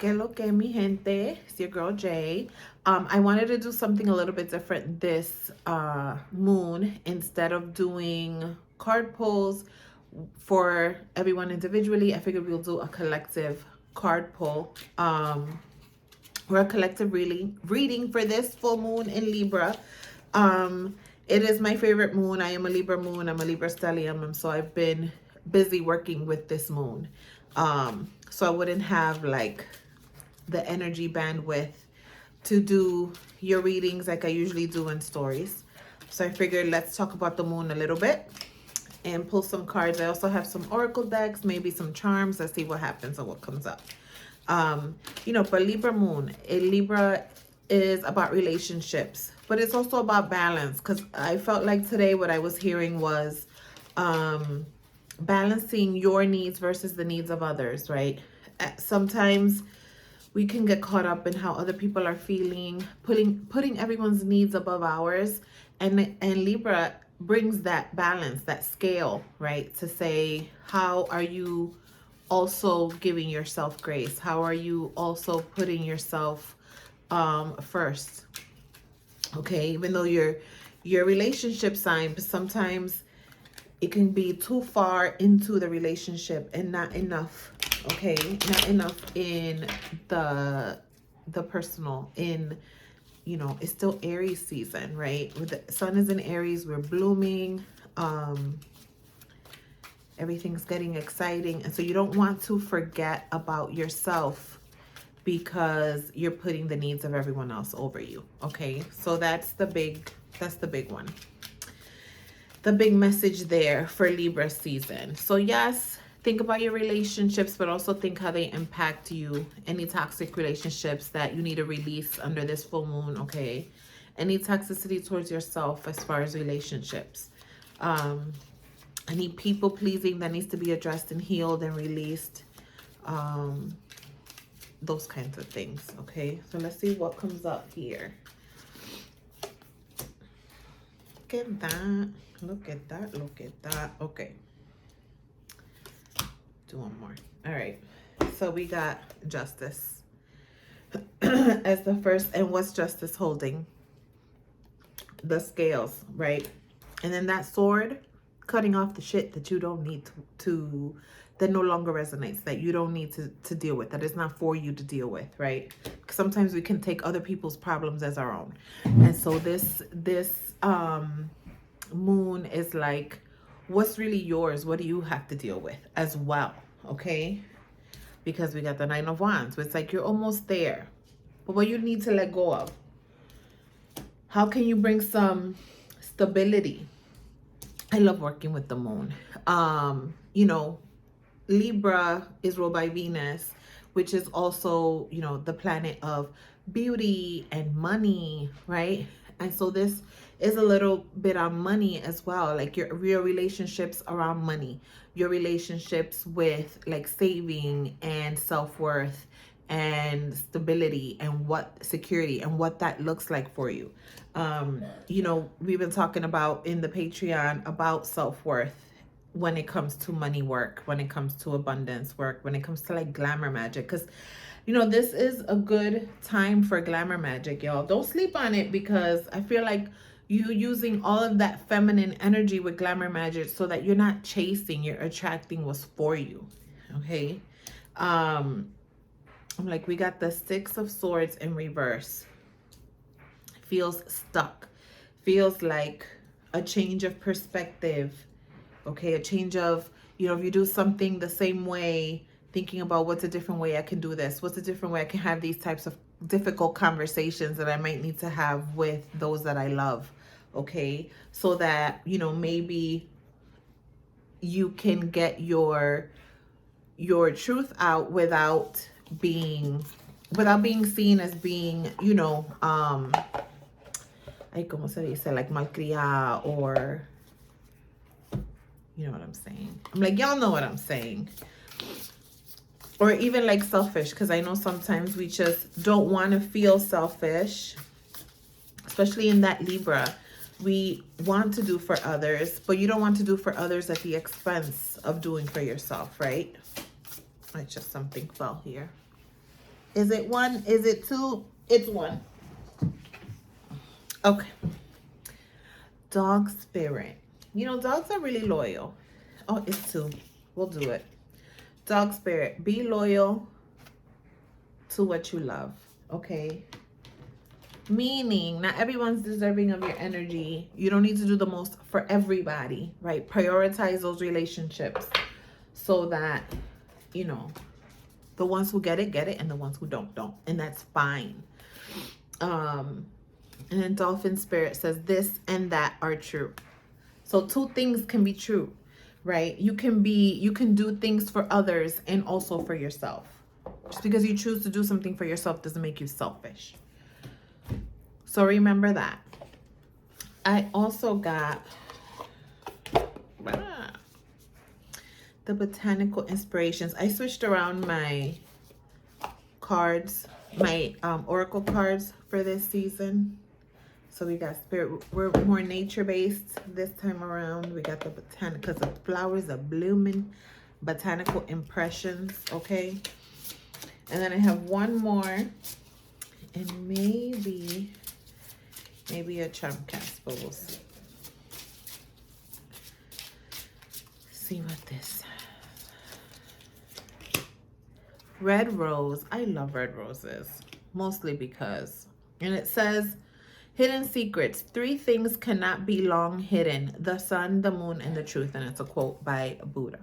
Que lo que, mi gente? It's your girl Jay. I wanted to do something a little bit different this moon. Instead of doing card pulls for everyone individually, I figured we'll do a collective card pull. Or a collective reading for this full moon in Libra. It is my favorite moon. I am a Libra moon. I'm a Libra stellium. So I've been busy working with this moon. So I wouldn't have like the energy bandwidth to do your readings like I usually do in stories. So I figured let's talk about the moon a little bit and pull some cards. I also have some oracle decks, maybe some charms. Let's see what happens and what comes up. For Libra moon, a Libra is about relationships, but it's also about balance, because I felt like today what I was hearing was balancing your needs versus the needs of others, right? Sometimes we can get caught up in how other people are feeling, putting everyone's needs above ours, and Libra brings that balance, that scale, right? To say, how are you also giving yourself grace? How are you also putting yourself first? Okay, even though your relationship sign, but sometimes it can be too far into the relationship and not enough. Okay, not enough in the personal. In it's still Aries season, right? With the sun is in Aries, we're blooming. Everything's getting exciting, and so you don't want to forget about yourself because you're putting the needs of everyone else over you. Okay, so that's the big one, the big message there for Libra season. So yes, think about your relationships, but also think how they impact you. Any toxic relationships that you need to release under this full moon. Okay, any toxicity towards yourself as far as relationships. Any people pleasing that needs to be addressed and healed and released. Those kinds of things. Okay, so let's see what comes up here. Look at that. Look at that. Look at that. Okay. Do one more. All right. So we got justice as the first. And what's justice holding? The scales, right? And then that sword, cutting off the shit that you don't need to that no longer resonates, that you don't need to deal with, that is not for you to deal with, right? Sometimes we can take other people's problems as our own. And so this moon is like, what's really yours? What do you have to deal with as well? Okay, because we got the Nine of Wands. It's like you're almost there, but what you need to let go of. How can you bring some stability? I love working with the moon. Libra is ruled by Venus, which is also, the planet of beauty and money, right? And so this is a little bit on money as well, like your relationships around money, your relationships with like saving and self-worth and stability and what security and what that looks like for you. We've been talking about in the Patreon about self-worth when it comes to money work, when it comes to abundance work, when it comes to like glamour magic, because this is a good time for glamour magic, y'all. Don't sleep on it, because I feel like you using all of that feminine energy with glamour magic so that you're not chasing, you're attracting what's for you. Okay. I'm like, we got the Six of Swords in reverse. Feels stuck, feels like a change of perspective. Okay, a change of, if you do something the same way, thinking about what's a different way I can do this, what's a different way I can have these types of difficult conversations that I might need to have with those that I love. Okay, so that maybe you can get your truth out without being seen as being, ay, como se dice, like malcriada, or you know what I'm saying. I'm like, y'all know what I'm saying. Or even like selfish, because I know sometimes we just don't want to feel selfish, especially in that Libra. We want to do for others, but you don't want to do for others at the expense of doing for yourself, right? It's just something fell here. Is it one? Is it two? It's one. Okay. Dog spirit. You know, dogs are really loyal. Oh, it's two. We'll do it. Dog spirit. Be loyal to what you love. Okay. Meaning, not everyone's deserving of your energy. You don't need to do the most for everybody, right? Prioritize those relationships so that, you know, the ones who get it, and the ones who don't. And that's fine. And then Dolphin Spirit says this and that are true. So two things can be true, right? You can do things for others and also for yourself. Just because you choose to do something for yourself doesn't make you selfish. So remember that. I also got the botanical inspirations. I switched around my cards, my oracle cards for this season. So we got spirit, we're more nature-based this time around. We got the botanical, because the flowers are blooming, botanical impressions, okay? And then I have one more, and maybe a charm cast, but we'll see. See what this says. Red rose. I love red roses, mostly because, and it says, hidden secrets. 3 things cannot be long hidden: the sun, the moon, and the truth. And it's a quote by Buddha.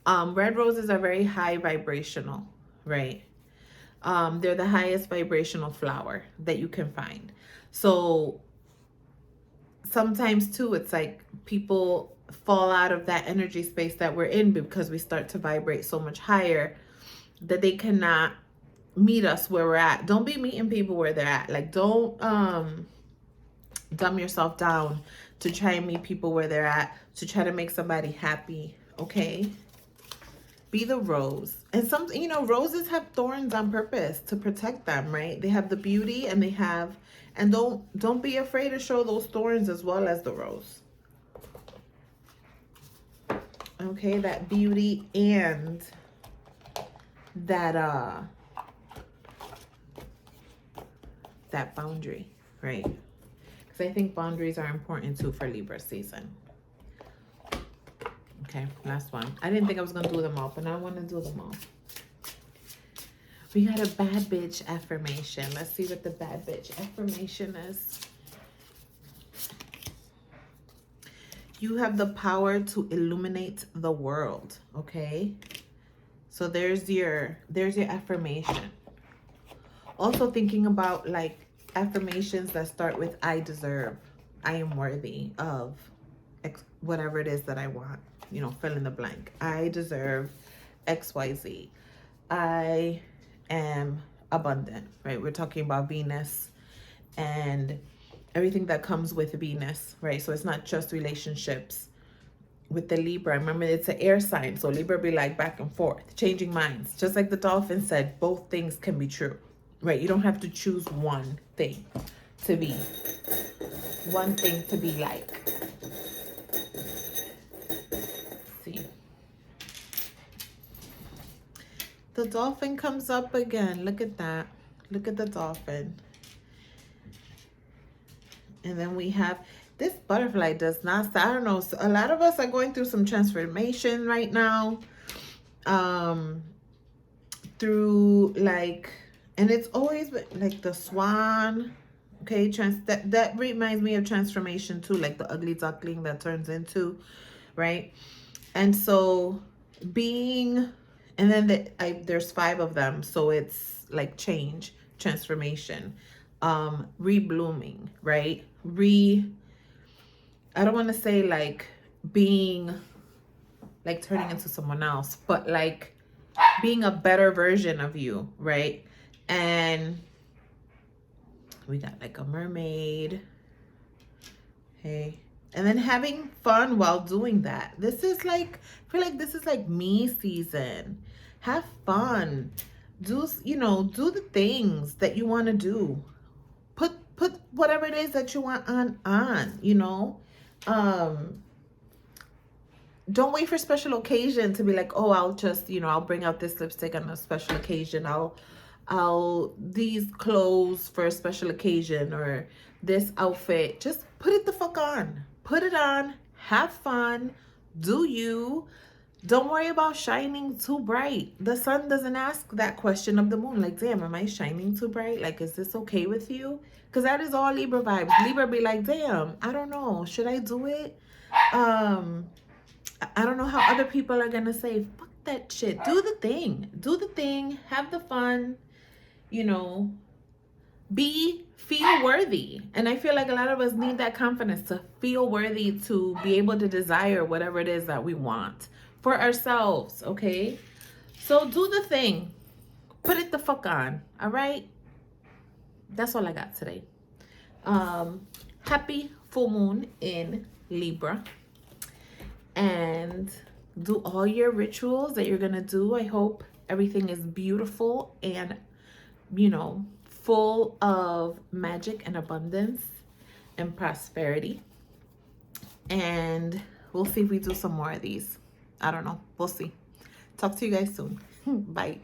Red roses are very high vibrational, right? They're the highest vibrational flower that you can find. So sometimes too, it's like people fall out of that energy space that we're in because we start to vibrate so much higher that they cannot meet us where we're at. Don't be meeting people where they're at. Like, don't dumb yourself down to try and meet people where they're at, to try to make somebody happy, okay? Be the rose. And some, you know, roses have thorns on purpose to protect them, right? They have the beauty and they have, and don't be afraid to show those thorns as well as the rose. Okay, that beauty and that that boundary, right? Because I think boundaries are important too for Libra season. Okay, last one. I didn't think I was gonna do them all, but now I want to do them all. We got a bad bitch affirmation. Let's see what the bad bitch affirmation is. You have the power to illuminate the world. Okay, so there's your affirmation. Also thinking about like affirmations that start with I deserve, I am worthy of whatever it is that I want, you know, fill in the blank. I deserve XYZ. I am abundant, right? We're talking about Venus and everything that comes with Venus, right? So it's not just relationships. With the Libra, remember it's an air sign, so Libra be like back and forth, changing minds. Just like the dolphin said, both things can be true, right? You don't have to choose one thing to be like. See, the dolphin comes up again. Look at that. Look at the dolphin. And then we have this butterfly does not, I don't know, so a lot of us are going through some transformation right now. Through like, and it's always like the swan, okay, that reminds me of transformation too, like the ugly duckling that turns into, right? And so being, and then there's 5 of them, so it's like change, transformation, reblooming, right? I don't want to say like being like turning into someone else, but like being a better version of you, right? And we got like a mermaid, okay, and then having fun while doing that. This is like, I feel like this is like me season. Have fun, do, you know, do the things that you want to do. Put whatever it is that you want on, you know. Don't wait for special occasion to be like, oh, I'll just, you know, I'll bring out this lipstick on a special occasion. I'll these clothes for a special occasion, or this outfit. Just put it the fuck on. Put it on. Have fun. Do you. Don't worry about shining too bright. The sun doesn't ask that question of the moon. Like, damn, am I shining too bright? Like, is this okay with you? Because that is all Libra vibes. Libra be like, damn, I don't know. Should I do it? I don't know how other people are gonna say. Fuck that shit. Do the thing. Do the thing. Have the fun. You know, feel worthy. And I feel like a lot of us need that confidence to feel worthy, to be able to desire whatever it is that we want for ourselves. Okay, so do the thing. Put it the fuck on. All right, that's all I got today. Happy full moon in Libra, and do all your rituals that you're gonna do. I hope everything is beautiful and, you know, full of magic and abundance and prosperity. And we'll see if we do some more of these. I don't know. We'll see. Talk to you guys soon. Bye.